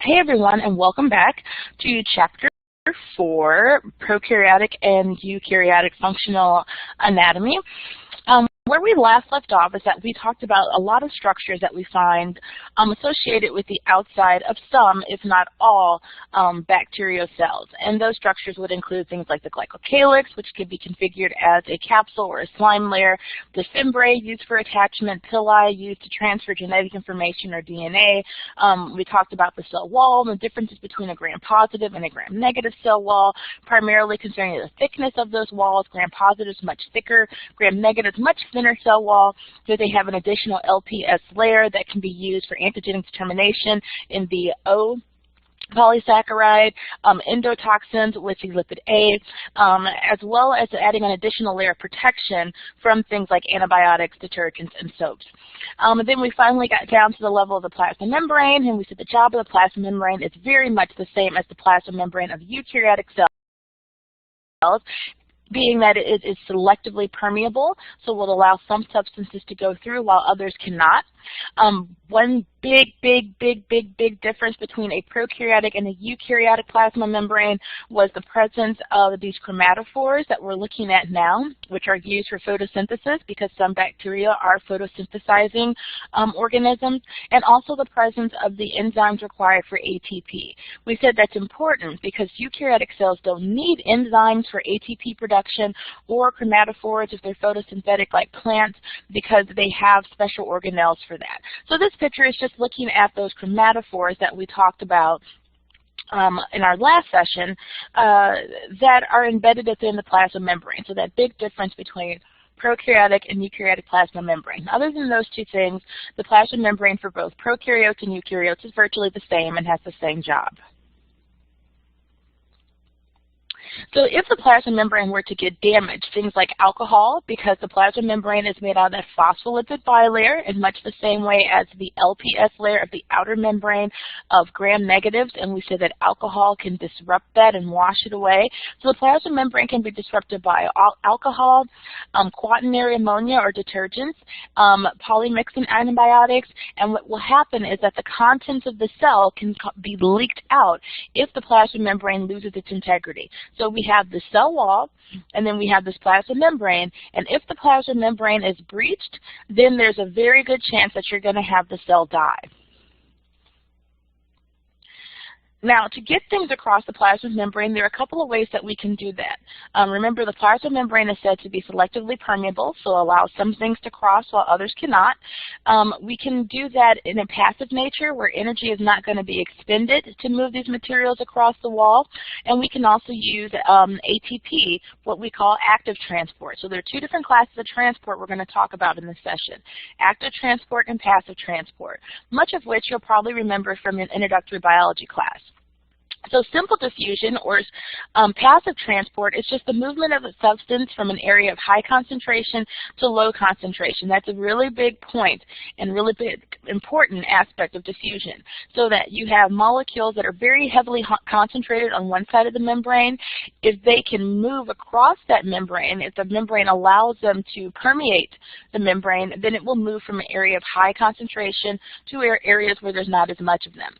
Hey everyone, and welcome back to Chapter 4, Prokaryotic and Eukaryotic Functional Anatomy. Where we last left off is that we talked about a lot of structures that we find associated with the outside of some, if not all, bacterial cells. And those structures would include things like the glycocalyx, which could be configured as a capsule or a slime layer, the fimbriae used for attachment, pili used to transfer genetic information or DNA. We talked about the cell wall and the differences between a gram-positive and a gram-negative cell wall, primarily concerning the thickness of those walls. Gram-positive is much thicker, gram-negative is much thinner cell wall, so they have an additional LPS layer that can be used for antigenic determination in the O polysaccharide, endotoxins with the lipid A, as well as adding an additional layer of protection from things like antibiotics, detergents, and soaps. And then we finally got down to the level of the plasma membrane, and we said the job of the plasma membrane is very much the same as the plasma membrane of eukaryotic cells, being that it is selectively permeable, so will allow some substances to go through while others cannot. One big difference between a prokaryotic and a eukaryotic plasma membrane was the presence of these chromatophores that we're looking at now, which are used for photosynthesis because some bacteria are photosynthesizing organisms, and also the presence of the enzymes required for ATP. We said that's important because eukaryotic cells don't need enzymes for ATP production or chromatophores if they're photosynthetic like plants because they have special organelles for that. So this picture is just looking at those chromatophores that we talked about in our last session that are embedded within the plasma membrane. So that big difference between prokaryotic and eukaryotic plasma membrane. Other than those two things, the plasma membrane for both prokaryotes and eukaryotes is virtually the same and has the same job. So if the plasma membrane were to get damaged, things like alcohol, because the plasma membrane is made out of that phospholipid bilayer in much the same way as the LPS layer of the outer membrane of gram-negatives, and we said that alcohol can disrupt that and wash it away. So the plasma membrane can be disrupted by alcohol, quaternary ammonia or detergents, polymyxin antibiotics, and what will happen is that the contents of the cell can be leaked out if the plasma membrane loses its integrity. So we have the cell wall, and then we have this plasma membrane, and if the plasma membrane is breached, then there's a very good chance that you're going to have the cell die. Now, to get things across the plasma membrane, there are a couple of ways that we can do that. Remember, the plasma membrane is said to be selectively permeable, so allow some things to cross while others cannot. We can do that in a passive nature, where energy is not going to be expended to move these materials across the wall. And we can also use ATP, what we call active transport. So there are two different classes of transport we're going to talk about in this session: active transport and passive transport, much of which you'll probably remember from an introductory biology class. So simple diffusion, or passive transport, is just the movement of a substance from an area of high concentration to low concentration. That's a really big point and really big important aspect of diffusion, so that you have molecules that are very heavily concentrated on one side of the membrane. If they can move across that membrane, if the membrane allows them to permeate the membrane, then it will move from an area of high concentration to areas where there's not as much of them.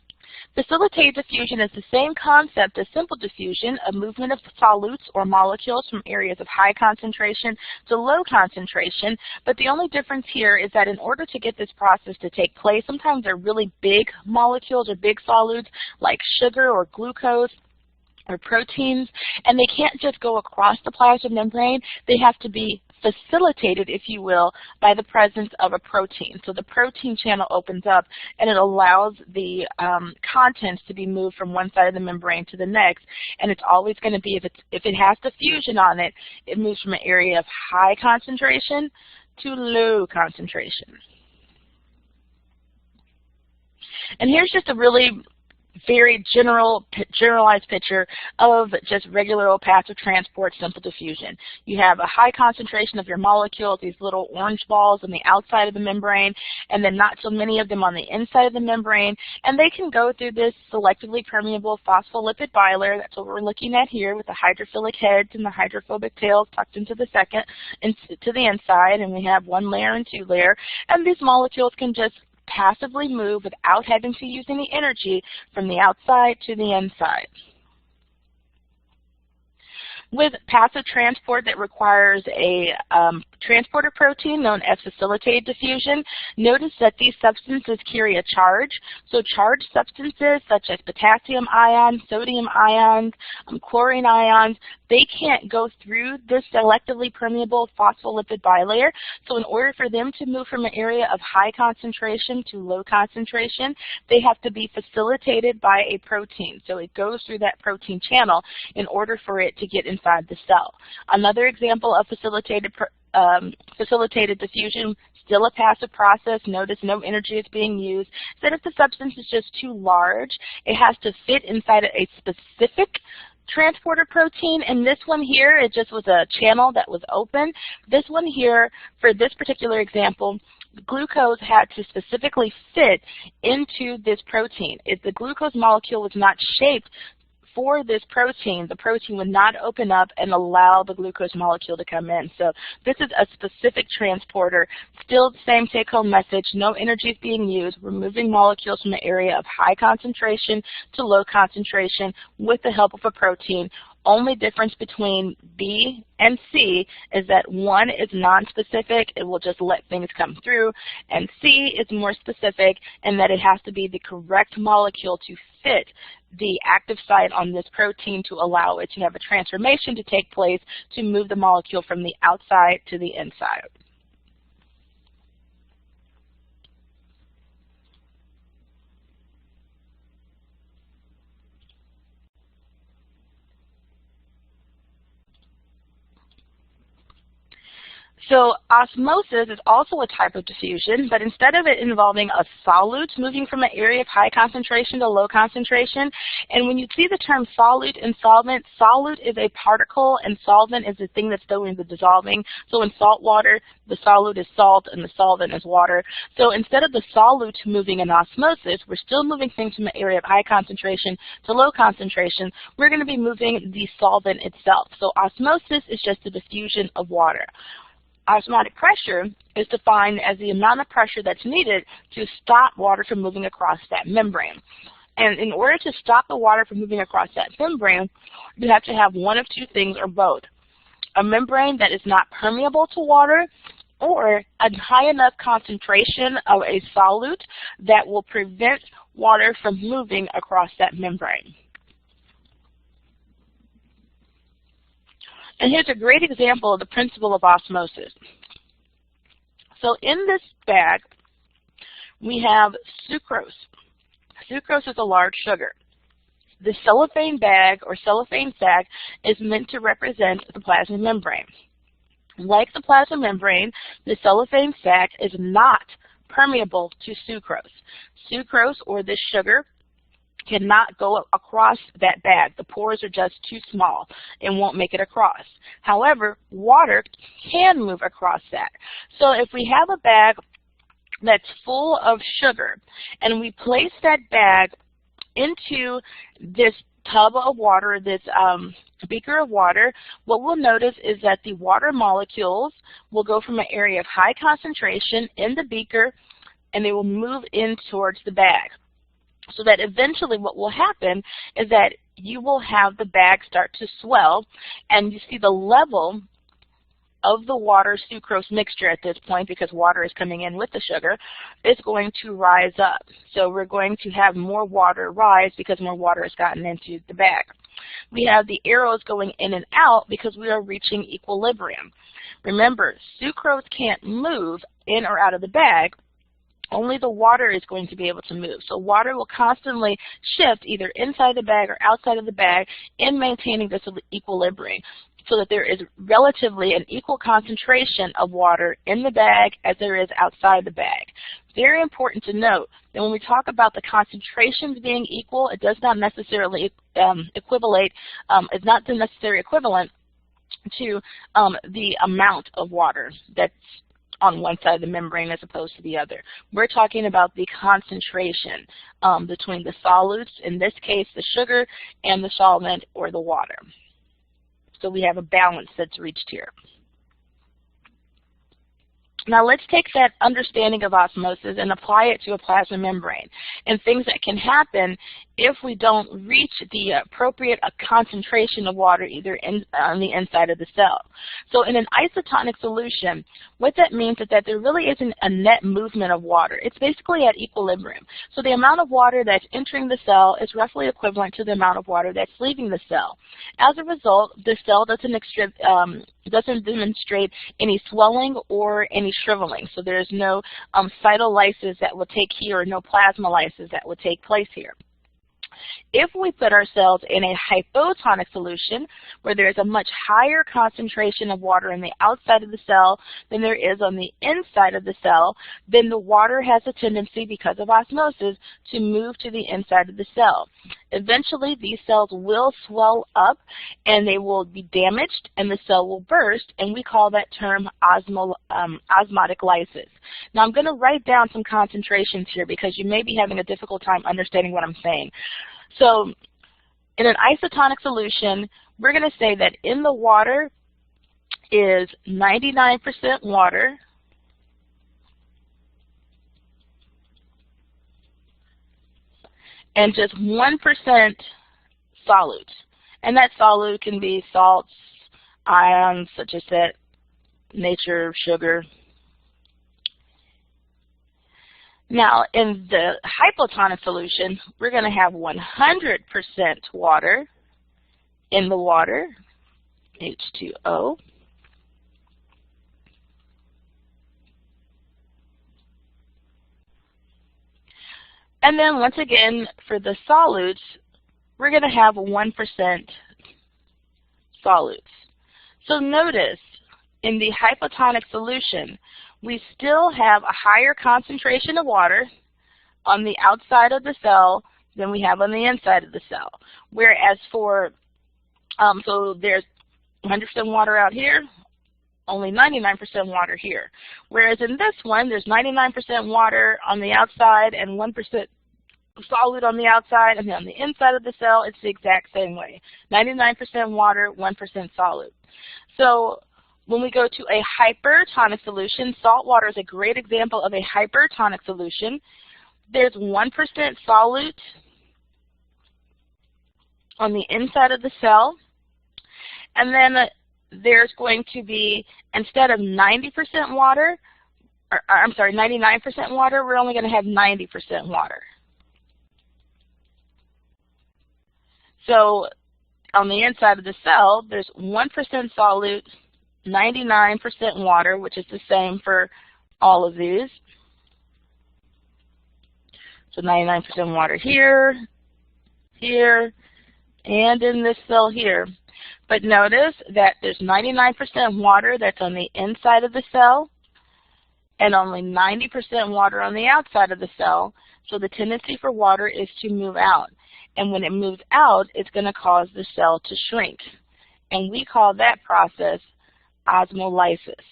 Facilitated diffusion is the same concept as simple diffusion, a movement of solutes or molecules from areas of high concentration to low concentration, but the only difference here is that in order to get this process to take place, sometimes they're really big molecules or big solutes like sugar or glucose or proteins, and they can't just go across the plasma membrane. They have to be facilitated, if you will, by the presence of a protein. So the protein channel opens up and it allows the contents to be moved from one side of the membrane to the next, and it's always going to be, if it has diffusion on it, it moves from an area of high concentration to low concentration. And here's just a really very generalized picture of just regular old passive transport, simple diffusion. You have a high concentration of your molecules, these little orange balls on the outside of the membrane, and then not so many of them on the inside of the membrane, and they can go through this selectively permeable phospholipid bilayer. That's what we're looking at here, with the hydrophilic heads and the hydrophobic tails tucked into the inside, and we have one layer and two layer, and these molecules can just passively move without having to use any energy from the outside to the inside. With passive transport that requires a transporter protein known as facilitated diffusion, notice that these substances carry a charge. So charged substances such as potassium ions, sodium ions, chlorine ions, they can't go through this selectively permeable phospholipid bilayer. So in order for them to move from an area of high concentration to low concentration, they have to be facilitated by a protein. So it goes through that protein channel in order for it to get inside the cell. Another example of facilitated diffusion, still a passive process. Notice no energy is being used. That if the substance is just too large, it has to fit inside a specific transporter protein, and this one here, it just was a channel that was open. This one here, for this particular example, glucose had to specifically fit into this protein. If the glucose molecule was not shaped for this protein, the protein would not open up and allow the glucose molecule to come in. So this is a specific transporter. Still the same take-home message. No energy is being used. We're moving molecules from an area of high concentration to low concentration with the help of a protein. Only difference between B and C is that one is non-specific, it will just let things come through, and C is more specific in that it has to be the correct molecule to fit the active site on this protein to allow it to have a transformation to take place to move the molecule from the outside to the inside. So osmosis is also a type of diffusion, but instead of it involving a solute moving from an area of high concentration to low concentration, and when you see the term solute and solvent, solute is a particle and solvent is the thing that's doing the dissolving. So in salt water, the solute is salt and the solvent is water. So instead of the solute moving in osmosis, we're still moving things from an area of high concentration to low concentration. We're going to be moving the solvent itself. So osmosis is just a diffusion of water. Osmotic pressure is defined as the amount of pressure that's needed to stop water from moving across that membrane. And in order to stop the water from moving across that membrane, you have to have one of two things or both. A membrane that is not permeable to water, or a high enough concentration of a solute that will prevent water from moving across that membrane. And here's a great example of the principle of osmosis. So in this bag, we have sucrose. Sucrose is a large sugar. The cellophane bag or cellophane sac is meant to represent the plasma membrane. Like the plasma membrane, the cellophane sac is not permeable to sucrose. Sucrose, or this sugar, cannot go across that bag. The pores are just too small and won't make it across. However, water can move across that. So if we have a bag that's full of sugar and we place that bag into this tub of water, this beaker of water, what we'll notice is that the water molecules will go from an area of high concentration in the beaker and they will move in towards the bag. So that eventually what will happen is that you will have the bag start to swell, and you see the level of the water sucrose mixture at this point, because water is coming in with the sugar, is going to rise up. So we're going to have more water rise because more water has gotten into the bag. We have the arrows going in and out because we are reaching equilibrium. Remember, sucrose can't move in or out of the bag. Only the water is going to be able to move. So water will constantly shift either inside the bag or outside of the bag in maintaining this equilibrium, so that there is relatively an equal concentration of water in the bag as there is outside the bag. Very important to note that when we talk about the concentrations being equal, it does not necessarily equivalent to the amount of water that's on one side of the membrane as opposed to the other. We're talking about the concentration between the solutes, in this case the sugar, and the solvent or the water. So we have a balance that's reached here. Now let's take that understanding of osmosis and apply it to a plasma membrane and things that can happen if we don't reach the appropriate concentration of water either on the inside of the cell. So in an isotonic solution, what that means is that there really isn't a net movement of water. It's basically at equilibrium. So the amount of water that's entering the cell is roughly equivalent to the amount of water that's leaving the cell. As a result, the cell doesn't demonstrate any swelling or any shriveling. So there's no cytolysis that will take here, or no plasmolysis that will take place here. If we put ourselves in a hypotonic solution where there's a much higher concentration of water on the outside of the cell than there is on the inside of the cell, then the water has a tendency, because of osmosis, to move to the inside of the cell. Eventually, these cells will swell up and they will be damaged and the cell will burst, and we call that term osmotic lysis. Now, I'm going to write down some concentrations here because you may be having a difficult time understanding what I'm saying. So in an isotonic solution, we're going to say that in the water is 99% water, and just 1% solute. And that solute can be salts, ions, such as that nature sugar. Now, in the hypotonic solution, we're going to have 100% water in the water, H2O. And then once again, for the solutes, we're going to have 1% solutes. So notice, in the hypotonic solution, we still have a higher concentration of water on the outside of the cell than we have on the inside of the cell. Whereas for, so there's 100% water out here, only 99% water here. Whereas in this one, there's 99% water on the outside and 1% solute on the outside, and then on the inside of the cell, it's the exact same way. 99% water, 1% solute. So when we go to a hypertonic solution, salt water is a great example of a hypertonic solution. There's 1% solute on the inside of the cell, and then there's going to be, instead of 90% water, or I'm sorry, 99% water, we're only going to have 90% water. So on the inside of the cell, there's 1% solute, 99% water, which is the same for all of these. So 99% water here, here, and in this cell here. But notice that there's 99% water that's on the inside of the cell and only 90% water on the outside of the cell. So the tendency for water is to move out. And when it moves out, it's going to cause the cell to shrink. And we call that process osmolysis,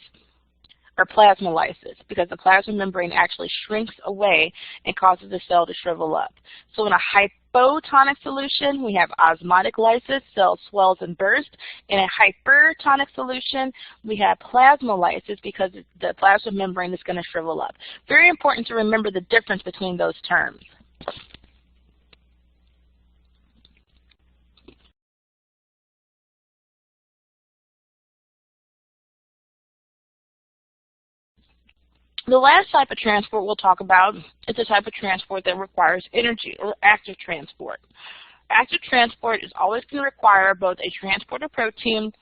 or plasmolysis, because the plasma membrane actually shrinks away and causes the cell to shrivel up. So in a hypotonic solution, we have osmotic lysis, cell swells and bursts. In a hypertonic solution, we have plasmolysis because the plasma membrane is going to shrivel up. Very important to remember the difference between those terms. The last type of transport we'll talk about is a type of transport that requires energy, or active transport. Active transport is always going to require both a transporter protein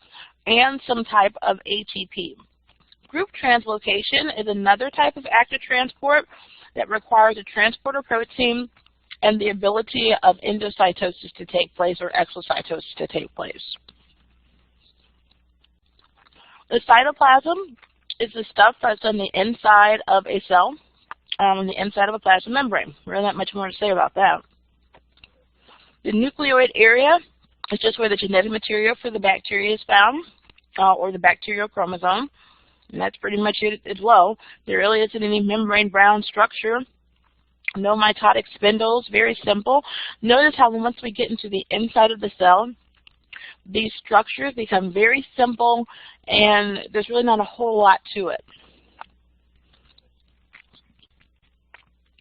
and some type of ATP. Group translocation is another type of active transport that requires a transporter protein and the ability of endocytosis to take place, or exocytosis to take place. The cytoplasm is the stuff that's on the inside of a cell, on the inside of a plasma membrane. Really not much more to say about that. The nucleoid area is just where the genetic material for the bacteria is found, or the bacterial chromosome, and that's pretty much it as well. There really isn't any membrane brown structure, no mitotic spindles, very simple. Notice how once we get into the inside of the cell, these structures become very simple, and there's really not a whole lot to it.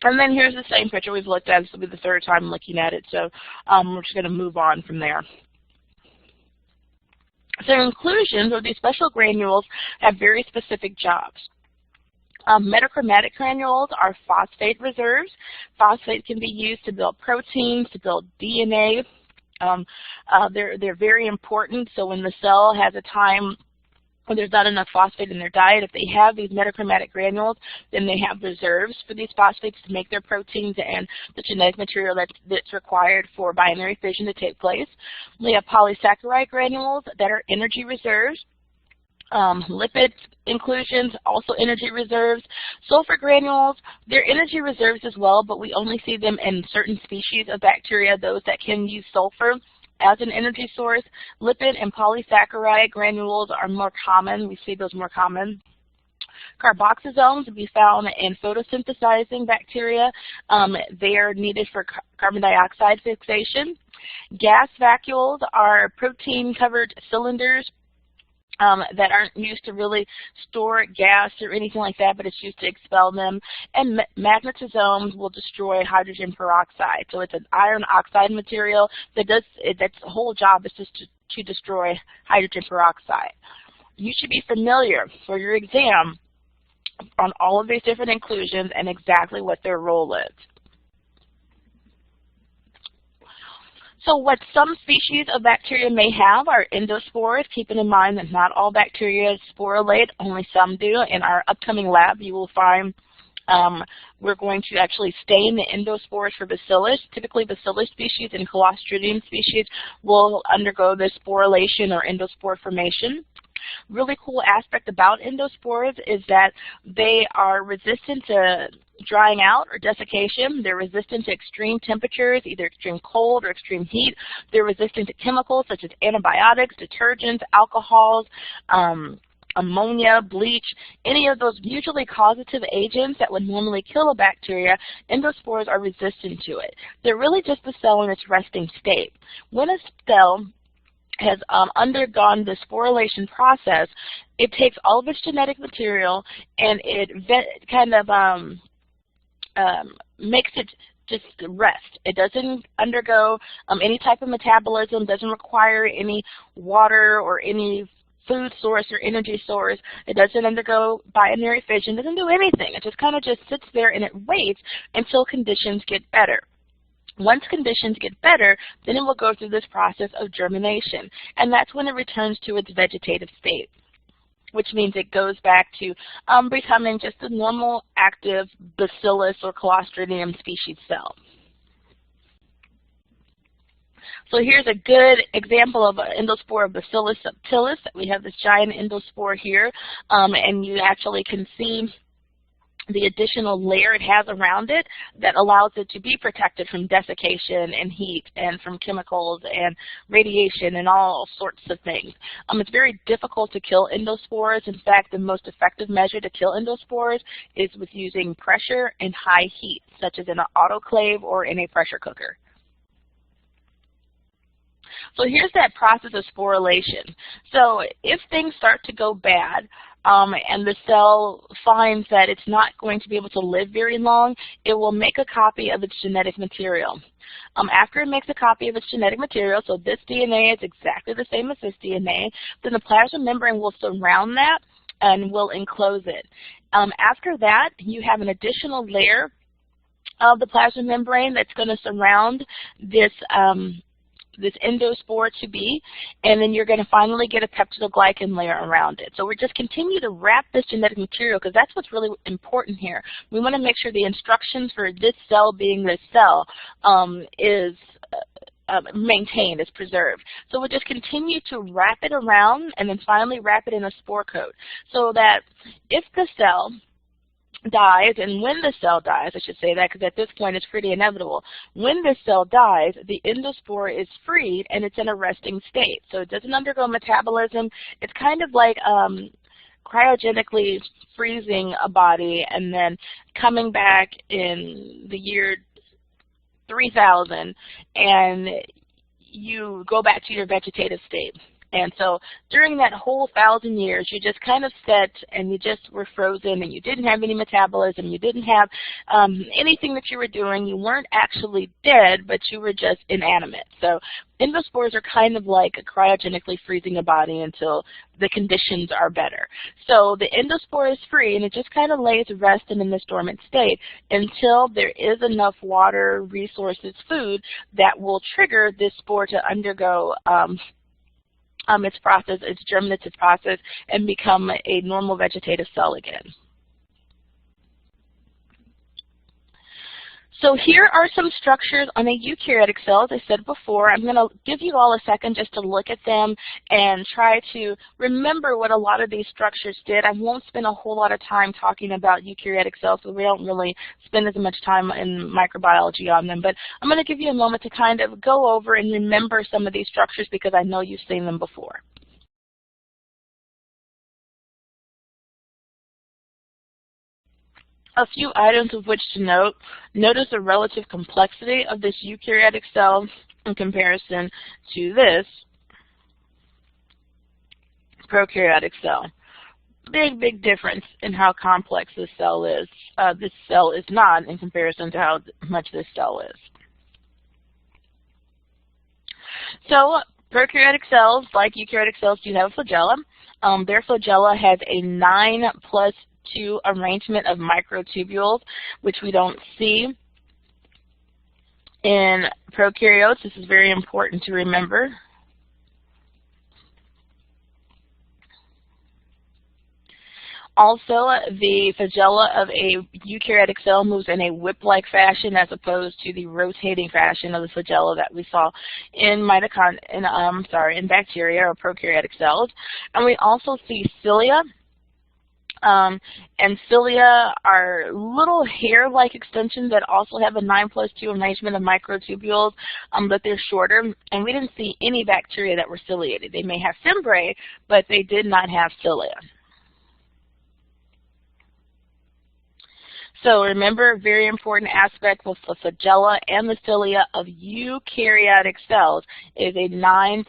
And then here's the same picture we've looked at. This will be the third time looking at it, so we're just going to move on from there. So inclusions, or these special granules, have very specific jobs. Metachromatic granules are phosphate reserves. Phosphate can be used to build proteins, to build DNA. They're very important, so when the cell has a time when there's not enough phosphate in their diet, if they have these metachromatic granules, then they have reserves for these phosphates to make their proteins and the genetic material that's required for binary fission to take place. We have polysaccharide granules that are energy reserves. Lipid inclusions, also energy reserves. Sulfur granules, they're energy reserves as well, but we only see them in certain species of bacteria, those that can use sulfur as an energy source. Lipid and polysaccharide granules are more common. We see those more common. Carboxysomes will be found in photosynthesizing bacteria. They are needed for carbon dioxide fixation. Gas vacuoles are protein-covered cylinders that aren't used to really store gas or anything like that, but it's used to expel them. And magnetosomes will destroy hydrogen peroxide. So it's an iron oxide material that's whole job is just to destroy hydrogen peroxide. You should be familiar for your exam on all of these different inclusions and exactly what their role is. So what some species of bacteria may have are endospores, keeping in mind that not all bacteria sporulate, only some do. In our upcoming lab, you will find we're going to actually stain the endospores for bacillus. Typically, bacillus species and Clostridium species will undergo this sporulation or endospore formation. Really cool aspect about endospores is that they are resistant to drying out or desiccation. They're resistant to extreme temperatures, either extreme cold or extreme heat. They're resistant to chemicals such as antibiotics, detergents, alcohols, ammonia, bleach, any of those mutually causative agents that would normally kill a bacteria. Endospores are resistant to it. They're really just the cell in its resting state. When a cell has undergone the sporulation process, it takes all of its genetic material and it kind of makes it just rest. It doesn't undergo any type of metabolism, doesn't require any water or any food source or energy source. It doesn't undergo binary fission, doesn't do anything. It just kind of just sits there and it waits until conditions get better. Once conditions get better, then it will go through this process of germination, and that's when it returns to its vegetative state, which means it goes back to becoming just a normal active bacillus or Clostridium species cell. So here's a good example of an endospore of Bacillus subtilis. We have this giant endospore here, and you actually can see the additional layer it has around it that allows it to be protected from desiccation and heat and from chemicals and radiation and all sorts of things. It's very difficult to kill endospores. In fact, the most effective measure to kill endospores is with using pressure and high heat, such as in an autoclave or in a pressure cooker. So here's that process of sporulation. So if things start to go bad, and the cell finds that it's not going to be able to live very long, it will make a copy of its genetic material. After it makes a copy of its genetic material, so this DNA is exactly the same as this DNA, then the plasma membrane will surround that and will enclose it. After that, you have an additional layer of the plasma membrane that's going to surround this this endospore to be, and then you're going to finally get a peptidoglycan layer around it. So we just continue to wrap this genetic material because that's what's really important here. We want to make sure the instructions for this cell being this cell is maintained, is preserved. So we'll just continue to wrap it around and then finally wrap it in a spore coat so that if the cell dies, and when the cell dies, I should say that because at this point it's pretty inevitable. When the cell dies, the endospore is freed and it's in a resting state. So it doesn't undergo metabolism. It's kind of like cryogenically freezing a body and then coming back in the year 3000 and you go back to your vegetative state. And so during that whole 1,000 years, you just kind of sat and you just were frozen, and you didn't have any metabolism, you didn't have anything that you were doing. You weren't actually dead, but you were just inanimate. So endospores are kind of like cryogenically freezing a body until the conditions are better. So the endospore is free, and it just kind of lays resting in this dormant state until there is enough water, resources, food that will trigger this spore to undergo its process, its germinative process, and become a normal vegetative cell again. So here are some structures on a eukaryotic cell. As I said before, I'm going to give you all a second just to look at them and try to remember what a lot of these structures did. I won't spend a whole lot of time talking about eukaryotic cells, so we don't really spend as much time in microbiology on them. But I'm going to give you a moment to kind of go over and remember some of these structures because I know you've seen them before. A few items of which to note. Notice the relative complexity of this eukaryotic cell in comparison to this prokaryotic cell. Big difference in how complex this cell is. This cell is not in comparison to how much this cell is. So prokaryotic cells, like eukaryotic cells, do have a flagella. Their flagella has a 9+2 arrangement of microtubules, which we don't see in prokaryotes. This is very important to remember. Also, the flagella of a eukaryotic cell moves in a whip-like fashion as opposed to the rotating fashion of the flagella that we saw in bacteria or prokaryotic cells. And we also see cilia. And cilia are little hair-like extensions that also have a 9+2 arrangement of microtubules, but they're shorter. And we didn't see any bacteria that were ciliated. They may have fimbriae, but they did not have cilia. So remember, a very important aspect with the flagella and the cilia of eukaryotic cells is a 9+2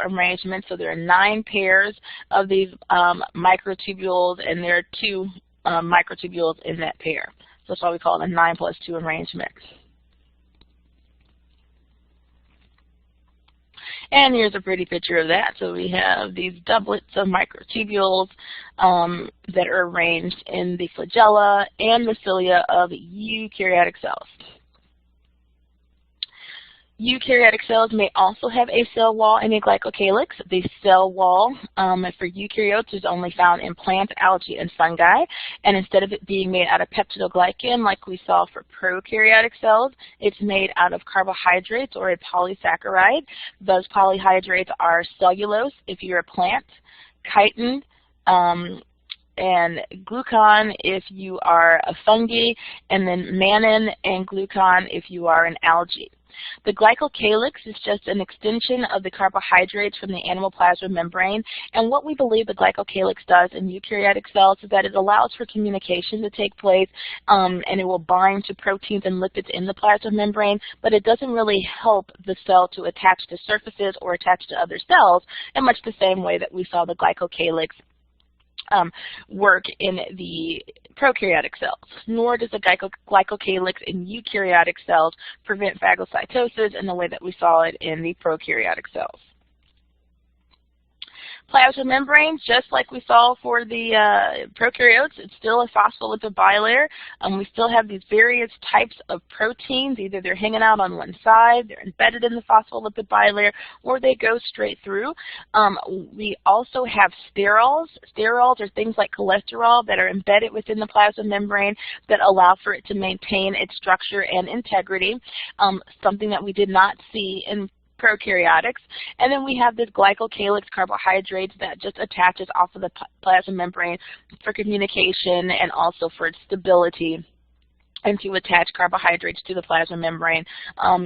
arrangement. So there are 9 pairs of these microtubules, and there are 2 microtubules in that pair. So that's why we call it a 9+2 arrangement. And here's a pretty picture of that. So we have these doublets of microtubules that are arranged in the flagella and the cilia of eukaryotic cells. Eukaryotic cells may also have a cell wall and a glycocalyx. The cell wall for eukaryotes is only found in plants, algae, and fungi. And instead of it being made out of peptidoglycan like we saw for prokaryotic cells, it's made out of carbohydrates or a polysaccharide. Those polyhydrates are cellulose if you're a plant, chitin, and glucan if you are a fungi, and then mannan and glucan if you are an algae. The glycocalyx is just an extension of the carbohydrates from the animal plasma membrane, and what we believe the glycocalyx does in eukaryotic cells is that it allows for communication to take place, and it will bind to proteins and lipids in the plasma membrane, but it doesn't really help the cell to attach to surfaces or attach to other cells in much the same way that we saw the glycocalyx work in the prokaryotic cells, nor does the glycocalyx in eukaryotic cells prevent phagocytosis in the way that we saw it in the prokaryotic cells. Plasma membranes, just like we saw for the prokaryotes, it's still a phospholipid bilayer. We still have these various types of proteins. Either they're hanging out on one side, they're embedded in the phospholipid bilayer, or they go straight through. We also have sterols. Sterols are things like cholesterol that are embedded within the plasma membrane that allow for it to maintain its structure and integrity, something that we did not see in prokaryotics. And then we have this glycocalyx carbohydrates that just attaches off of the plasma membrane for communication and also for its stability and to attach carbohydrates to the plasma membrane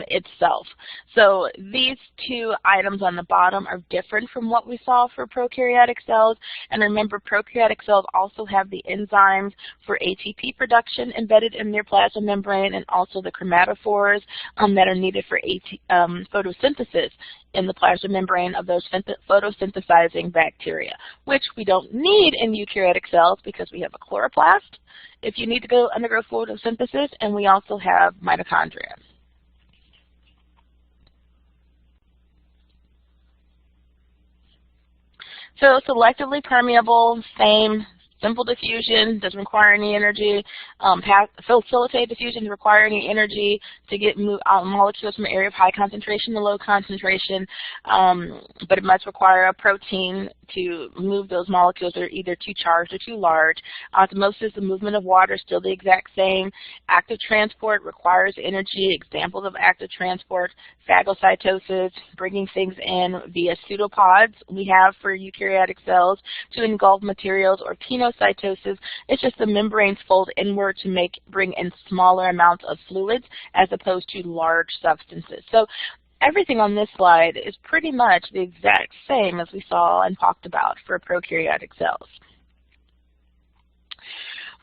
itself. So these 2 items on the bottom are different from what we saw for prokaryotic cells. And remember, prokaryotic cells also have the enzymes for ATP production embedded in their plasma membrane, and also the chromatophores that are needed for photosynthesis in the plasma membrane of those photosynthesizing bacteria, which we don't need in eukaryotic cells because we have a chloroplast if you need to undergo photosynthesis, and we also have mitochondria. So selectively permeable, same, simple diffusion, doesn't require any energy. Facilitate diffusion, doesn't require any energy to get molecules from an area of high concentration to low concentration, but it must require a protein to move those molecules that are either too charged or too large. Osmosis, the movement of water, is still the exact same. Active transport requires energy. Examples of active transport: phagocytosis, bringing things in via pseudopods we have for eukaryotic cells to engulf materials, or pinocytosis. It's just the membranes fold inward to bring in smaller amounts of fluids as opposed to large substances. So everything on this slide is pretty much the exact same as we saw and talked about for prokaryotic cells.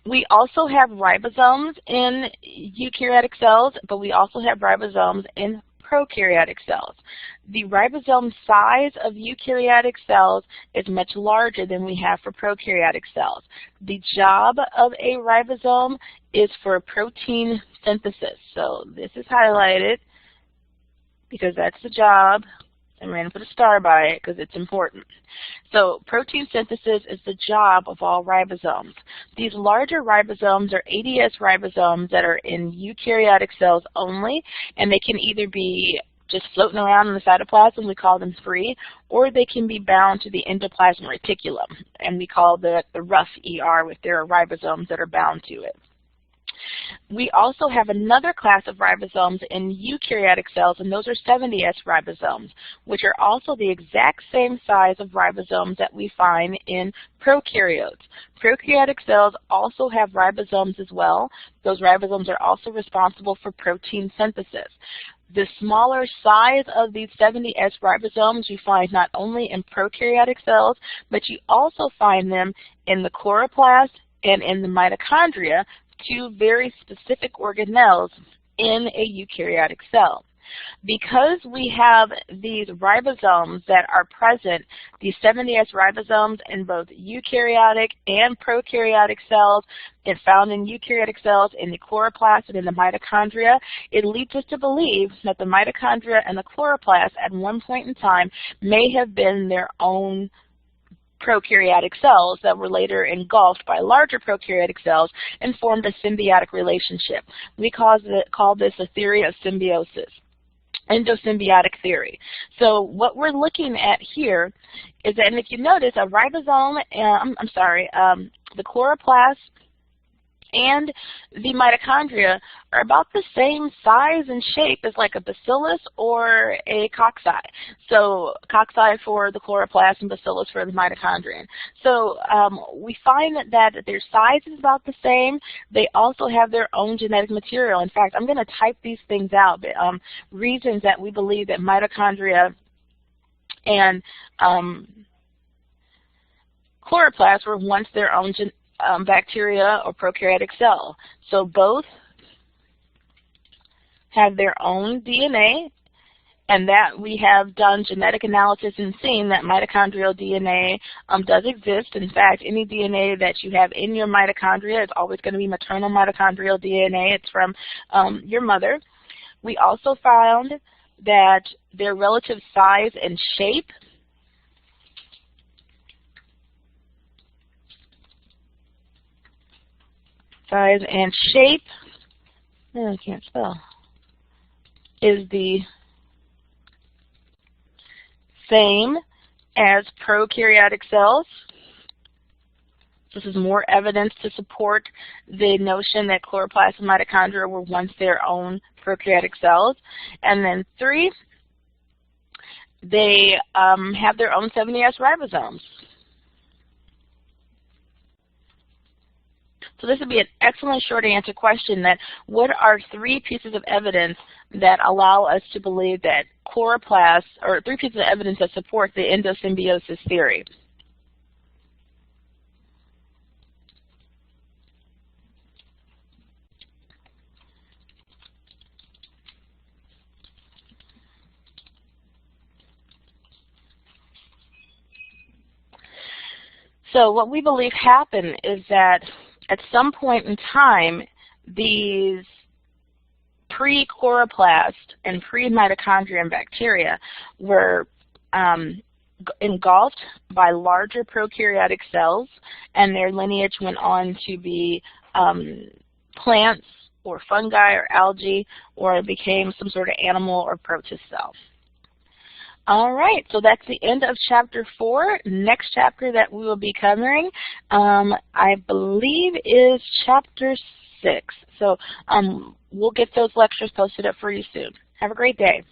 We also have ribosomes in eukaryotic cells, but we also have ribosomes in prokaryotic cells. The ribosome size of eukaryotic cells is much larger than we have for prokaryotic cells. The job of a ribosome is for protein synthesis. So this is highlighted because that's the job. I'm going to put a star by it because it's important. So protein synthesis is the job of all ribosomes. These larger ribosomes are ADS ribosomes that are in eukaryotic cells only, and they can either be just floating around in the cytoplasm, we call them free, or they can be bound to the endoplasmic reticulum, and we call the rough ER if there are ribosomes that are bound to it. We also have another class of ribosomes in eukaryotic cells, and those are 70S ribosomes, which are also the exact same size of ribosomes that we find in prokaryotes. Prokaryotic cells also have ribosomes as well. Those ribosomes are also responsible for protein synthesis. The smaller size of these 70S ribosomes you find not only in prokaryotic cells, but you also find them in the chloroplast and in the mitochondria, two very specific organelles in a eukaryotic cell. Because we have these ribosomes that are present, these 70S ribosomes in both eukaryotic and prokaryotic cells, and found in eukaryotic cells in the chloroplast and in the mitochondria, it leads us to believe that the mitochondria and the chloroplast at one point in time may have been their own prokaryotic cells that were later engulfed by larger prokaryotic cells and formed a symbiotic relationship. We call this a theory of symbiosis, endosymbiotic theory. So what we're looking at here is that, and if you notice, a ribosome, the chloroplast and the mitochondria are about the same size and shape as like a bacillus or a cocci. So cocci for the chloroplast and bacillus for the mitochondrion. So we find that their size is about the same. They also have their own genetic material. In fact, I'm going to type these things out, but reasons that we believe that mitochondria and chloroplast were once their own bacteria or prokaryotic cell. So both have their own DNA, and that we have done genetic analysis and seen that mitochondrial DNA does exist. In fact, any DNA that you have in your mitochondria is always going to be maternal mitochondrial DNA. It's from your mother. We also found that their relative size and shape I can't spell, is the same as prokaryotic cells. This is more evidence to support the notion that chloroplast and mitochondria were once their own prokaryotic cells. And then 3, they have their own 70S ribosomes. So this would be an excellent short answer question, that what are 3 pieces of evidence that allow us to believe that chloroplasts, or 3 pieces of evidence that support the endosymbiosis theory? So what we believe happened is that at some point in time, these pre-chloroplast and pre-mitochondrium bacteria were engulfed by larger prokaryotic cells, and their lineage went on to be plants or fungi or algae, or it became some sort of animal or protist cell. All right, so that's the end of Chapter 4. Next chapter that we will be covering, I believe, is Chapter 6. So we'll get those lectures posted up for you soon. Have a great day.